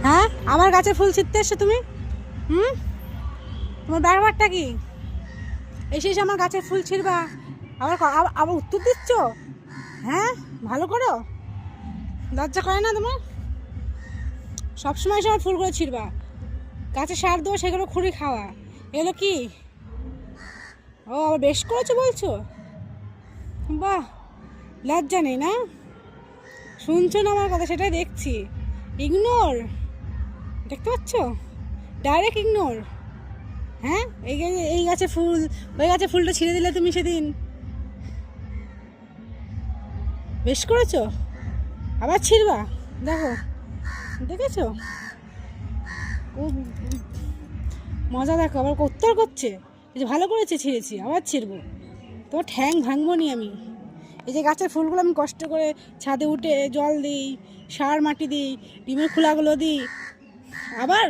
হ্যাঁ, আমার গাছে ফুল ছিঁড়তে এসছো তুমি? হুম, তোমার ব্যাপারটা কি? এসে এসে আমার গাছের ফুল ছিঁড়বা, আবার আবার উত্তর দিচ্ছ? হ্যাঁ, ভালো করো, লজ্জা করে না তোমার? সবসময় সময় ফুল করে ছিঁড়বা, গাছে সার দেওয়া, সেগুলো খুঁড়ি খাওয়া, এগুলো কি? ও আবার বেশ করেছো বলছো? বাহ, লজ্জা নেই না? শুনছো না আমার কথা? সেটাই দেখছি। ইগনোর, দেখতে পাচ্ছ? Direct ignore. হ্যাঁ, এই গাছে ফুল, ওই গাছে ফুলটা ছিঁড়ে দিলে তুমি সেদিন। বেশ করেছো, আবার ছিঁড়বা, দেখো, দেখেছো? খুব মজা, দেখো আবার উত্তর করছে। এই যে ভালো করেছে, ছিঁড়েছি, আবার ছিঁড়বো, তোমার ঠ্যাং ভাঙবো নি আমি। এই যে গাছের ফুলগুলো আমি কষ্ট করে ছাদে উঠে জল দিই, সার মাটি দিই, ডিমের খোলাগুলো দিই, আবার